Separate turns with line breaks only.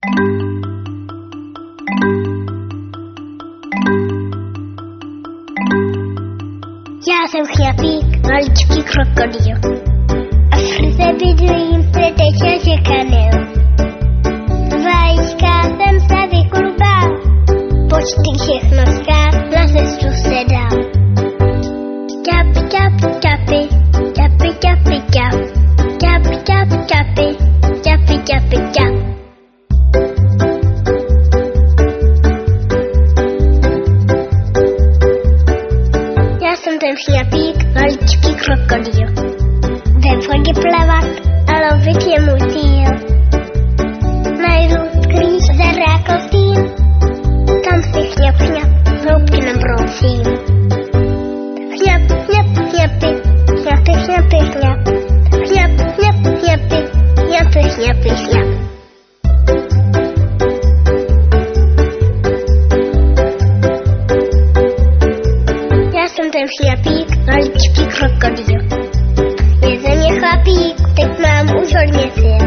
Já jsem chňapík, maličký krokodýl. A v srdce bydlím preteča čekanil. Vajíčka jsem se vyklubal, počty všechno skát, na cestu se dal. Čapi, čapi, čapi, čapi, čapi, čap. Čapi, čapi, čapi, čapi, čapi, čap. Já jsem ten chňapík, maličký krokodýl. Ve vodě plavat a lovit je můj cíl. Najdu skrýš za rákotým, tam si chňap, chňap, hloubky nabrousím. Chňap, chňap, chňapy, chňapy, chňapy, chňap. Chňap, chňap, chňapy, chňapy, chňapy, chňap. Já jsem ten chňapík, maličký krokodýl. Je ze mě chlapík, teď mám už hodně sil.